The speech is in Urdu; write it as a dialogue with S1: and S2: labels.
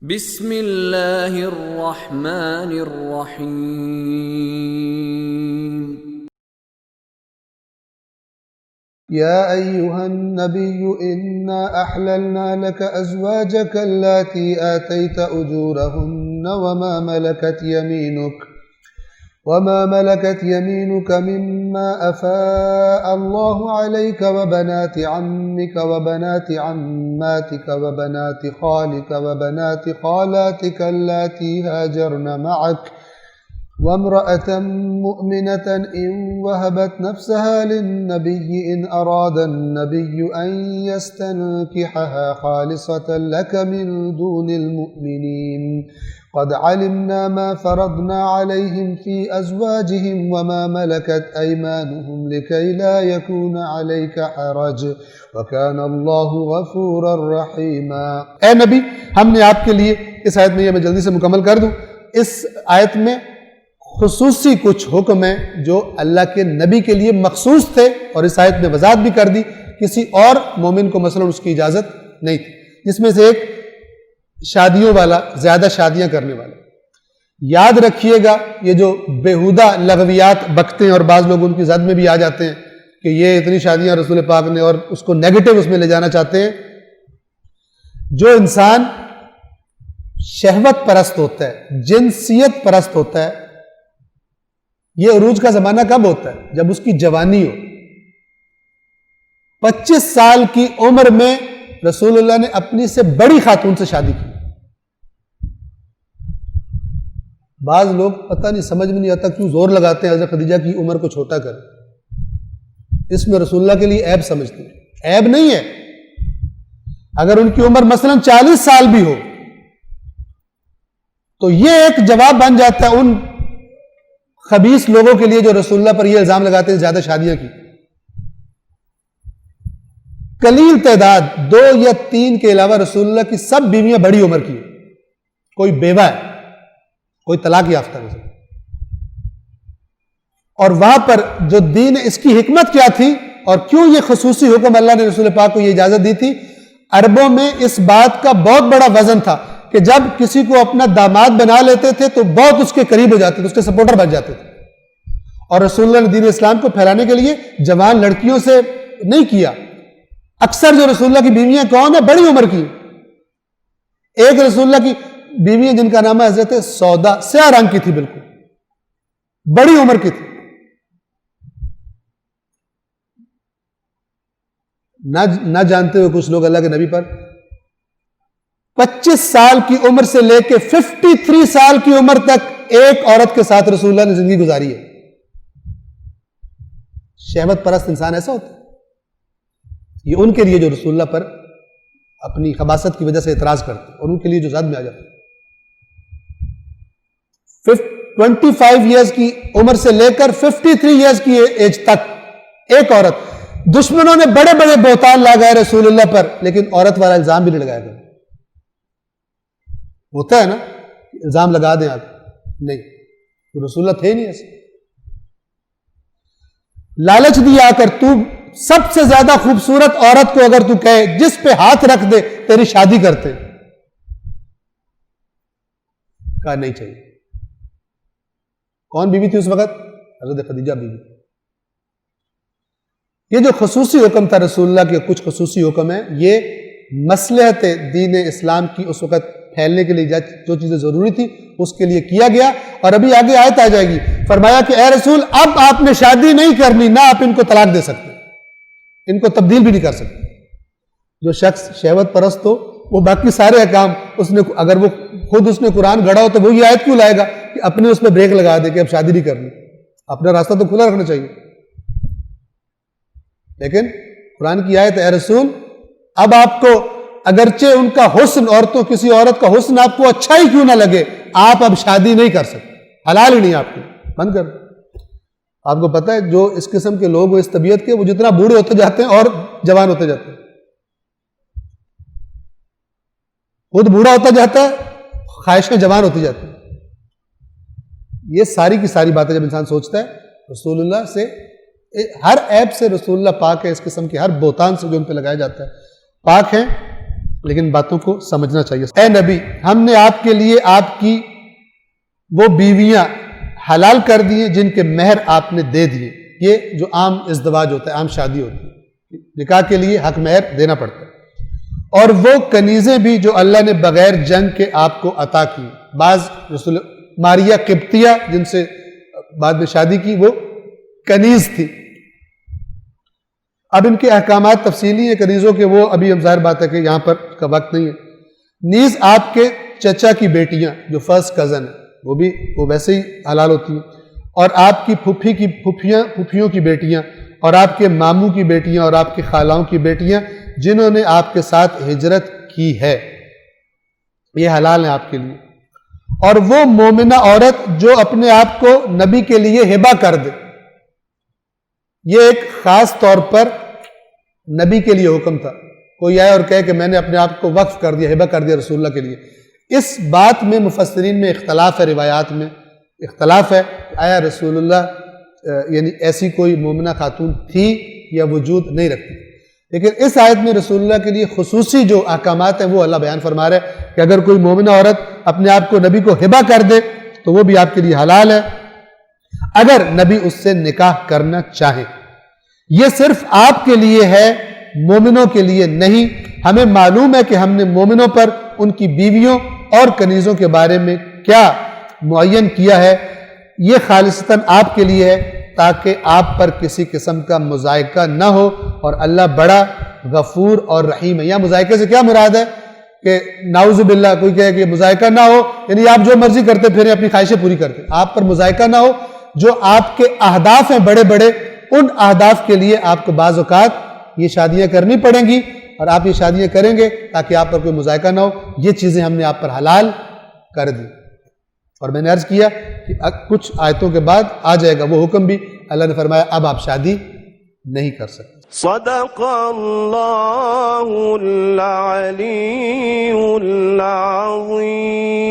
S1: بسم اللہ الرحمن الرحیم
S2: يا أيها النبي إنا أحللنا لك أزواجك اللاتي آتيت أجورهن وما ملكت يمينك مما أفاء الله عليك وبنات عمك وبنات عماتك وبنات خالك وبنات خالاتك اللاتي هاجرن معك وامرأة مؤمنة إن وهبت نفسها للنبي إن أراد النبي أن يستنكحها خالصة لك من دون المؤمنين قد علمنا ما فرضنا عليهم في أزواجهم وما ملكت أيمانهم لكي لا يكون عليك حرج وكان الله غفورا رحيما۔
S3: اے نبی، ہم نے آپ کے لیے اس آیت میں یہ میں جلدی سے مکمل کر دوں، اس آیت میں خصوصی کچھ حکم ہیں جو اللہ کے نبی کے لیے مخصوص تھے، اور اس آیت میں وضاحت بھی کر دی، کسی اور مومن کو مثلا اس کی اجازت نہیں تھی، جس میں سے ایک شادیوں والا، زیادہ شادیاں کرنے والا۔ یاد رکھیے گا یہ جو بیہودہ لغویات بکتے ہیں، اور بعض لوگ ان کی زد میں بھی آ جاتے ہیں کہ یہ اتنی شادیاں رسول پاک نے، اور اس کو نیگیٹو اس میں لے جانا چاہتے ہیں۔ جو انسان شہوت پرست ہوتا ہے، جنسیت پرست ہوتا ہے، یہ عروج کا زمانہ کب ہوتا ہے؟ جب اس کی جوانی ہو۔ 25 سال کی عمر میں رسول اللہ نے اپنی سے بڑی خاتون سے شادی کی۔ بعض لوگ پتہ نہیں، سمجھ میں نہیں آتا کیوں زور لگاتے ہیں حضرت خدیجہ کی عمر کو چھوٹا کر، اس میں رسول اللہ کے لیے عیب سمجھتے ہیں۔ عیب نہیں ہے، اگر ان کی عمر مثلا 40 سال بھی ہو تو یہ ایک جواب بن جاتا ہے ان خبیث لوگوں کے لیے جو رسول اللہ پر یہ الزام لگاتے ہیں زیادہ شادیاں کی۔ قلیل تعداد 2 یا 3 کے علاوہ رسول اللہ کی سب بیویاں بڑی عمر کی، کوئی بیوہ ہے، کوئی طلاق یافتہ ہے۔ اور وہاں پر جو دین، اس کی حکمت کیا تھی اور کیوں یہ خصوصی حکم اللہ نے رسول پاک کو یہ اجازت دی تھی؟ عربوں میں اس بات کا بہت بڑا وزن تھا کہ جب کسی کو اپنا داماد بنا لیتے تھے تو بہت اس کے قریب ہو جاتے تھے، اس کے سپورٹر بن جاتے تھے۔ اور رسول اللہ نے دین اسلام کو پھیلانے کے لیے جوان لڑکیوں سے نہیں کیا۔ اکثر جو رسول اللہ کی بیویاں کون ہیں؟ بڑی عمر کی۔ ایک رسول اللہ کی بیوی جن کا نام ہے حضرت سودا، سیاہ رنگ کی تھی، بالکل بڑی عمر کی تھی۔ نہ جانتے ہوئے کچھ لوگ اللہ کے نبی پر 25 سال کی عمر سے لے کے 53 سال کی عمر تک ایک عورت کے ساتھ رسول اللہ نے زندگی گزاری ہے۔ شہوت پرست انسان ایسا ہوتا ہے۔ یہ ان کے لیے جو رسول اللہ پر اپنی خباثت کی وجہ سے اعتراض کرتے ہیں، اور ان کے لیے جو زد میں آ جاتے ہیں۔ 25 ایئرز کی عمر سے لے کر 53 ایئرز کی ایج تک ایک عورت۔ دشمنوں نے بڑے بڑے بہتان لگائے رسول اللہ پر، لیکن عورت والا الزام بھی نہیں لگایا گیا۔ ہوتا ہے نا، الزام لگا دیں آپ، نہیں، رسول اللہ تھے نہیں ایسے۔ لالچ دیا آ کر، تو سب سے زیادہ خوبصورت عورت کو اگر تو کہے جس پہ ہاتھ رکھ دے تیری شادی کرتے، کہا نہیں چاہیے۔ کون بیوی تھی اس وقت؟ حضرت خدیجہ بیوی۔ یہ جو خصوصی حکم تھا رسول اللہ کے، کچھ خصوصی حکم ہیں، یہ مصلحت دین اسلام کی اس وقت پھیلنے کے لیے جو چیزیں ضروری تھی اس کے لیے کیا گیا۔ اور ابھی آگے آیت آ جائے گی، فرمایا کہ اے رسول، اب آپ نے شادی نہیں کرنی، نہ آپ ان کو طلاق دے سکتے، ان کو تبدیل بھی نہیں کر سکتے۔ جو شخص شہوت پرست ہو وہ باقی سارے احکام اگر وہ خود اس نے قرآن گھڑا ہو تو وہ یہ آیت کیوں لائے گا کہ اپنے اس پہ بریک لگا دے کہ اب شادی نہیں کرنی؟ اپنا راستہ تو کھلا رکھنا چاہیے۔ لیکن قرآن کی آیت، اے رسول، اب آپ کو اگرچہ ان کا حسن، کسی عورت کا حسن آپ کو اچھا ہی کیوں نہ لگے، آپ اب شادی نہیں کر سکتے، حلال ہی نہیں آپ کو، بند کر۔ آپ کو پتہ ہے جو اس قسم کے لوگ اس طبیعت کے، وہ جتنا بوڑھے ہوتے جاتے ہیں اور جوان ہوتے جاتے ہیں، خود بوڑھا ہوتا جاتا ہے، خواہشیں جوان ہوتی جاتی ہیں۔ یہ ساری کی ساری باتیں جب انسان سوچتا ہے، رسول اللہ سے ہر عیب سے رسول اللہ پاک ہے، اس قسم کے ہر بہتان سے جو ان پہ لگایا جاتا ہے پاک ہیں۔ لیکن باتوں کو سمجھنا چاہیے. اے نبی، ہم نے آپ کے لیے آپ کی وہ بیویاں حلال کر دی ہیں جن کے مہر آپ نے دے دیے. یہ جو عام ازدواج ہوتا ہے، عام شادی ہوتی ہے، نکاح کے لیے حق مہر دینا پڑتا ہے. اور وہ کنیزیں بھی جو اللہ نے بغیر جنگ کے آپ کو عطا کی. بعض رسول ماریہ قبطیہ جن سے بعد میں شادی کی، وہ کنیز تھی. اب ان کے احکامات تفصیلی ہیں کنیزوں کے، وہ ابھی ہم ظاہر بات ہے کہ یہاں پر کا وقت نہیں ہے. نیز آپ کے چچا کی بیٹیاں جو فرسٹ کزن ہیں وہ ویسے ہی حلال ہوتی ہیں. اور آپ کی پھوپھیوں کی بیٹیاں، اور آپ کے ماموں کی بیٹیاں، اور آپ کی خالاؤں کی بیٹیاں جنہوں نے آپ کے ساتھ ہجرت کی ہے، یہ حلال ہیں آپ کے لیے. اور وہ مومنہ عورت جو اپنے آپ کو نبی کے لیے ہبہ کر دے. یہ ایک خاص طور پر نبی کے لیے حکم تھا. کوئی آئے اور کہے کہ میں نے اپنے آپ کو وقف کر دیا، ہبہ کر دیا رسول اللہ کے لیے. اس بات میں مفسرین میں اختلاف ہے، روایات میں اختلاف ہے کہ آیا رسول اللہ یعنی ایسی کوئی مومنہ خاتون تھی یا وجود نہیں رکھتی. لیکن اس آیت میں رسول اللہ کے لیے خصوصی جو احکامات ہیں وہ اللہ بیان فرما رہا ہے کہ اگر کوئی مومنہ عورت اپنے آپ کو نبی کو ہبہ کر دے تو وہ بھی آپ کے لیے حلال ہے اگر نبی اس سے نکاح کرنا چاہے. یہ صرف آپ کے لیے ہے، مومنوں کے لیے نہیں. ہمیں معلوم ہے کہ ہم نے مومنوں پر ان کی بیویوں اور کنیزوں کے بارے میں کیا معین کیا ہے. یہ خالصتاً آپ کے لیے ہے تاکہ آپ پر کسی قسم کا مذائقہ نہ ہو، اور اللہ بڑا غفور اور رحیم ہے. یا مذائقے سے کیا مراد ہے کہ نعوذ باللہ کوئی کہے کہ مذائقہ نہ ہو یعنی آپ جو مرضی کرتے پھر اپنی خواہشیں پوری کرتے. آپ پر مذائقہ نہ ہو، جو آپ کے اہداف ہیں بڑے بڑے، ان اہداف کے لیے آپ کو بعض اوقات یہ شادیاں کرنی پڑیں گی، اور آپ یہ شادیاں کریں گے تاکہ آپ پر کوئی مذائقہ نہ ہو. یہ چیزیں ہم نے آپ پر حلال کر دی. اور میں نے عرض کیا کہ کچھ آیتوں کے بعد آ جائے گا وہ حکم بھی. اللہ نے فرمایا اب آپ شادی نہیں کر سکتے.
S4: صدق اللہ العلی العظیم.